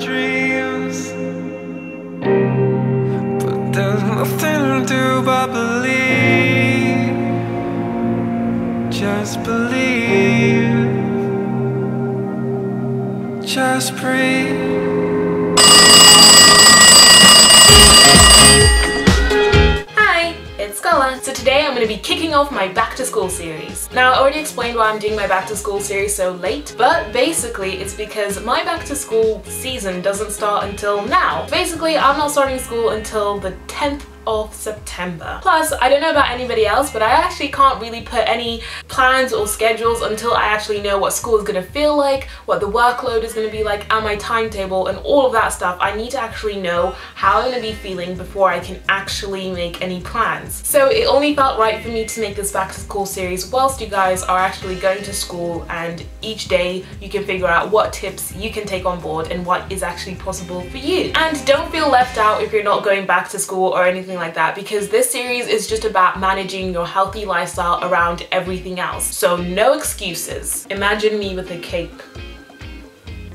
dreams, but there's nothing to do but believe. Just believe. Just breathe. It's Scola. So today I'm going to be kicking off my back to school series. Now I already explained why I'm doing my back to school series so late, but basically it's because my back to school season doesn't start until now. Basically I'm not starting school until the 10th of September. Plus, I don't know about anybody else, but I actually can't really put any plans or schedules until I actually know what school is going to feel like, what the workload is going to be like, and my timetable and all of that stuff. I need to actually know how I'm going to be feeling before I can actually make any plans. So it only felt right for me to make this back to school series whilst you guys are actually going to school, and each day you can figure out what tips you can take on board and what is actually possible for you. And don't feel left out if you're not going back to school or anything like that, because this series is just about managing your healthy lifestyle around everything else. So no excuses. Imagine me with a cape.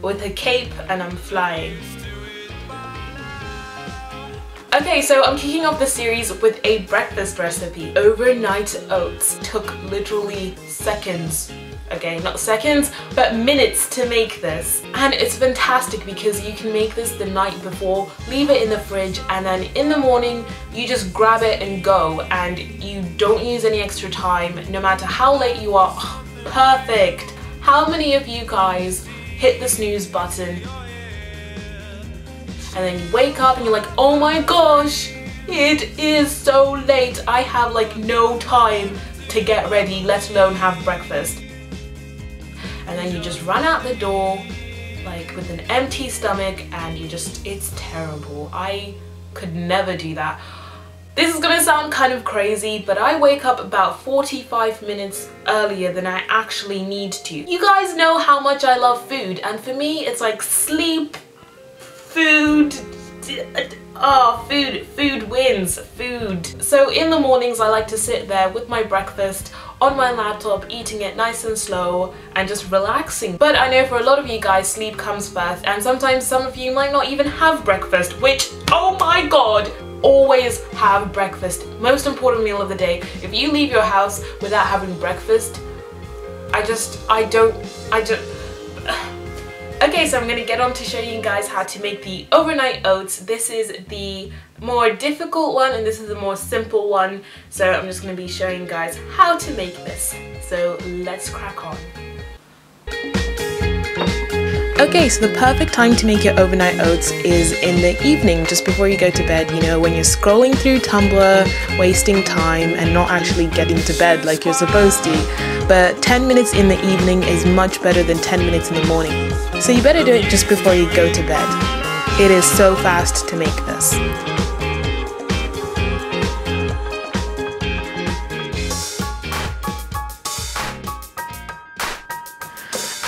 With a cape and I'm flying. Okay, so I'm kicking off the series with a breakfast recipe. Overnight oats. Took literally seconds. Okay, not seconds, but minutes to make this. And it's fantastic because you can make this the night before, leave it in the fridge, and then in the morning you just grab it and go, and you don't use any extra time no matter how late you are. Oh, perfect. How many of you guys hit the snooze button and then you wake up and you're like, oh my gosh, it is so late, I have like no time to get ready, let alone have breakfast. And then you just run out the door like with an empty stomach and you just, it's terrible. I could never do that. This is gonna sound kind of crazy, but I wake up about 45 minutes earlier than I actually need to. You guys know how much I love food, and for me it's like sleep, food, food wins, food. So in the mornings I like to sit there with my breakfast on my laptop, eating it nice and slow and just relaxing. But I know for a lot of you guys sleep comes first, and sometimes some of you might not even have breakfast, which, oh my god, always have breakfast. Most important meal of the day. If you leave your house without having breakfast, I don't. Okay, so I'm going to get on to show you guys how to make the overnight oats. This is the more difficult one and this is the more simple one. So I'm just going to be showing you guys how to make this. So let's crack on. Okay, so the perfect time to make your overnight oats is in the evening, just before you go to bed, you know, when you're scrolling through Tumblr, wasting time and not actually getting to bed like you're supposed to. But 10 minutes in the evening is much better than 10 minutes in the morning. So you better do it just before you go to bed. It is so fast to make this.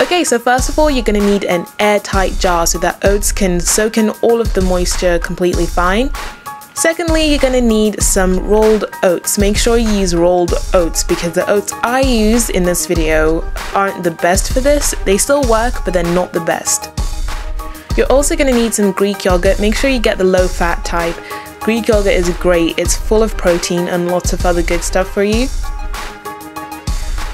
Okay, so first of all, you're going to need an airtight jar so that oats can soak in all of the moisture completely fine. Secondly, you're going to need some rolled oats. Make sure you use rolled oats because the oats I use in this video aren't the best for this. They still work, but they're not the best. You're also going to need some Greek yogurt. Make sure you get the low-fat type. Greek yogurt is great. It's full of protein and lots of other good stuff for you.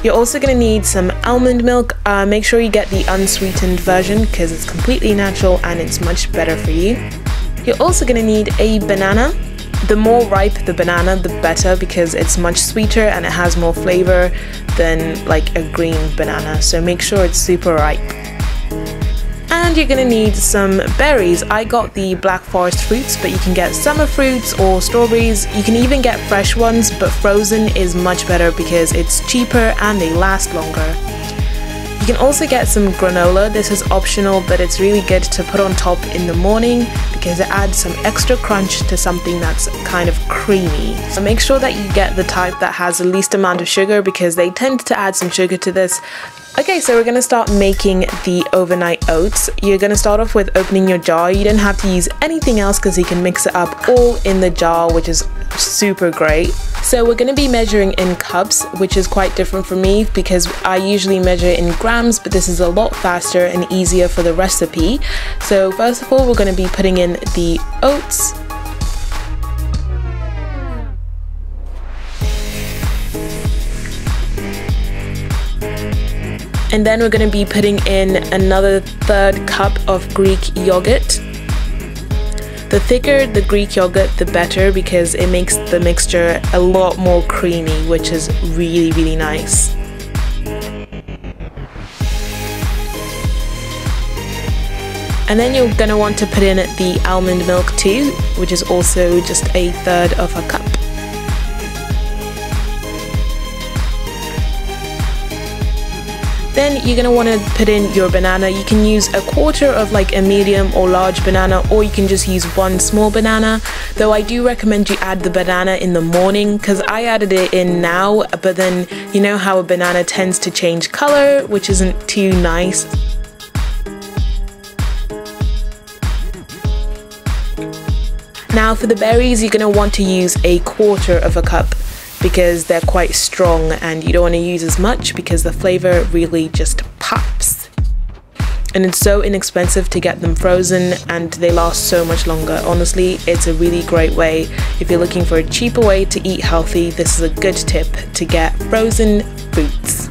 You're also going to need some almond milk. Make sure you get the unsweetened version because it's completely natural and it's much better for you. You're also going to need a banana. The more ripe the banana, the better because it's much sweeter and it has more flavor than like a green banana. So make sure it's super ripe. And you're going to need some berries. I got the black forest fruits, but you can get summer fruits or strawberries. You can even get fresh ones, but frozen is much better because it's cheaper and they last longer. You can also get some granola. This is optional, but it's really good to put on top in the morning because it adds some extra crunch to something that's kind of creamy. So make sure that you get the type that has the least amount of sugar because they tend to add some sugar to this. Okay, so we're gonna start making the overnight oats. You're gonna start off with opening your jar. You don't have to use anything else because you can mix it up all in the jar, which is super great. So we're gonna be measuring in cups, which is quite different for me because I usually measure in grams, but this is a lot faster and easier for the recipe. So first of all, we're gonna be putting in the oats. And then we're going to be putting in another 1/3 cup of Greek yogurt. The thicker the Greek yogurt, the better, because it makes the mixture a lot more creamy, which is really, really nice. And then you're going to want to put in the almond milk too, which is also just 1/3 of a cup. Then you're going to want to put in your banana. You can use 1/4 of like a medium or large banana, or you can just use 1 small banana. Though I do recommend you add the banana in the morning because I added it in now, but then you know how a banana tends to change color, which isn't too nice. Now for the berries, you're going to want to use 1/4 of a cup, because they're quite strong and you don't want to use as much because the flavor really just pops. And it's so inexpensive to get them frozen and they last so much longer. Honestly, it's a really great way. If you're looking for a cheaper way to eat healthy, this is a good tip to get frozen fruits.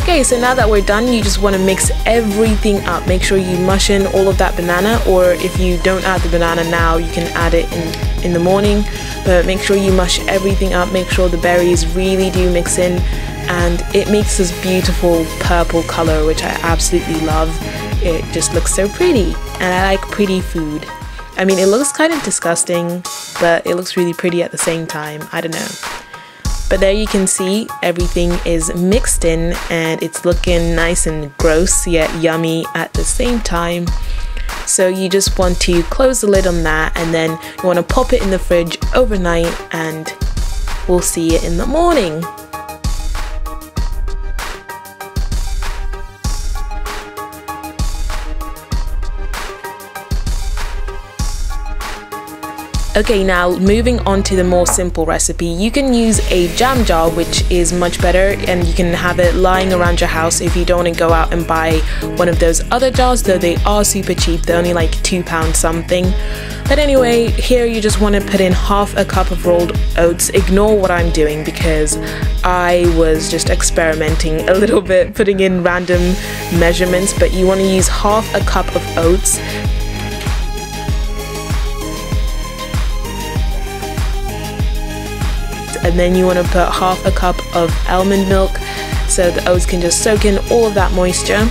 Okay, so now that we're done, you just want to mix everything up. Make sure you mush in all of that banana, or if you don't add the banana now, you can add it in the morning. But make sure you mush everything up, make sure the berries really do mix in, and it makes this beautiful purple color, which I absolutely love. It just looks so pretty, and I like pretty food. I mean, it looks kind of disgusting, but it looks really pretty at the same time. I don't know. But there you can see everything is mixed in and it's looking nice and gross yet yummy at the same time. So you just want to close the lid on that, and then you want to pop it in the fridge overnight, and we'll see it in the morning. Okay, now moving on to the more simple recipe. You can use a jam jar, which is much better, and you can have it lying around your house if you don't want to go out and buy one of those other jars, though they are super cheap. They're only like £2 something. But anyway, here you just want to put in 1/2 cup of rolled oats. Ignore what I'm doing because I was just experimenting a little bit, putting in random measurements, but you want to use 1/2 cup of oats. And then you want to put 1/2 cup of almond milk so the oats can just soak in all of that moisture.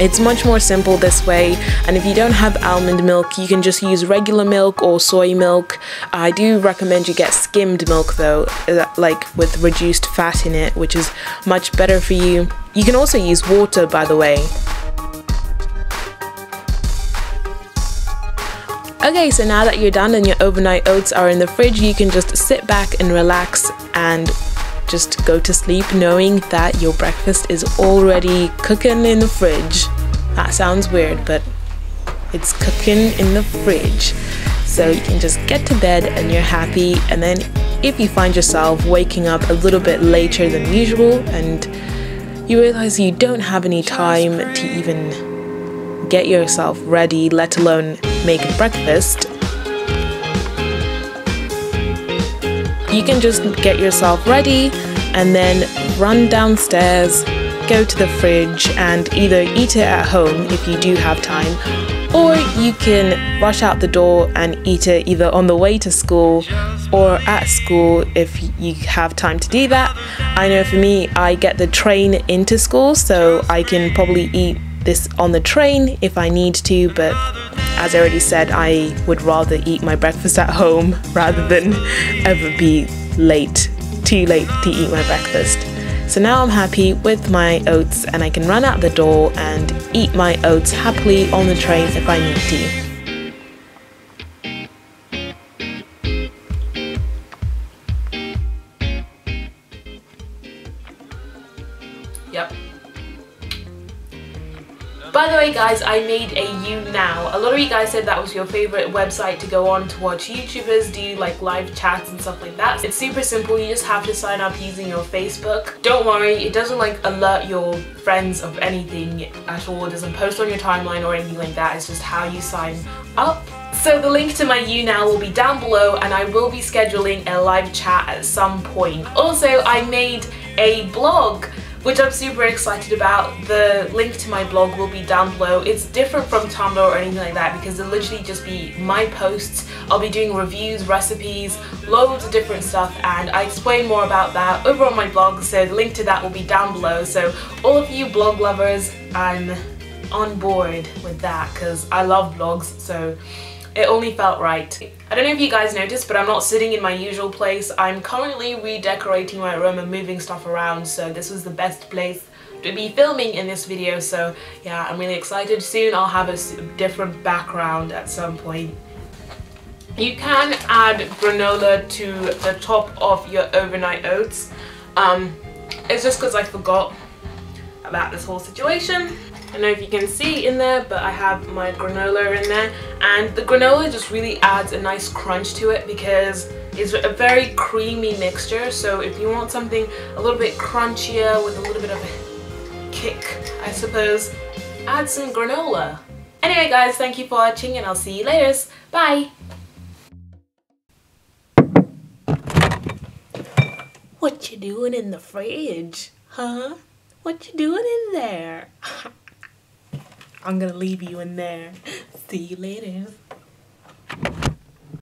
It's much more simple this way, and if you don't have almond milk, you can just use regular milk or soy milk. I do recommend you get skimmed milk though, like with reduced fat in it, which is much better for you. You can also use water, by the way. Okay, so now that you're done and your overnight oats are in the fridge, you can just sit back and relax and just go to sleep knowing that your breakfast is already cooking in the fridge. That sounds weird, but it's cooking in the fridge. So you can just get to bed and you're happy, and then if you find yourself waking up a little bit later than usual and you realize you don't have any time to even get yourself ready, let alone make breakfast, you can just get yourself ready and then run downstairs, go to the fridge and either eat it at home if you do have time, or you can rush out the door and eat it either on the way to school or at school if you have time to do that. I know for me, I get the train into school, so I can probably eat this on the train if I need to, but as I already said, I would rather eat my breakfast at home rather than ever be too late to eat my breakfast. So now I'm happy with my oats and I can run out the door and eat my oats happily on the train if I need to. Yep. By the way guys, I made a YouNow. A lot of you guys said that was your favorite website to go on to watch YouTubers do like live chats and stuff like that. It's super simple, you just have to sign up using your Facebook. Don't worry, it doesn't like alert your friends of anything at all. It doesn't post on your timeline or anything like that. It's just how you sign up. So the link to my YouNow will be down below, and I will be scheduling a live chat at some point. Also, I made a blog, which I'm super excited about. The link to my blog will be down below. It's different from Tumblr or anything like that because it'll literally just be my posts. I'll be doing reviews, recipes, loads of different stuff, and I explain more about that over on my blog, so the link to that will be down below. So all of you blog lovers, I'm on board with that because I love blogs, so it only felt right. I don't know if you guys noticed, but I'm not sitting in my usual place. I'm currently redecorating my room and moving stuff around, so this was the best place to be filming in this video. So yeah, I'm really excited. Soon I'll have a different background at some point. You can add granola to the top of your overnight oats. It's just because I forgot about this whole situation. I don't know if you can see in there, but I have my granola in there, and the granola just really adds a nice crunch to it because it's a very creamy mixture. So if you want something a little bit crunchier with a little bit of a kick, I suppose, add some granola. Anyway guys, thank you for watching and I'll see you later. Bye! What you doing in the fridge? Huh? What you doing in there? I'm gonna leave you in there. See you later.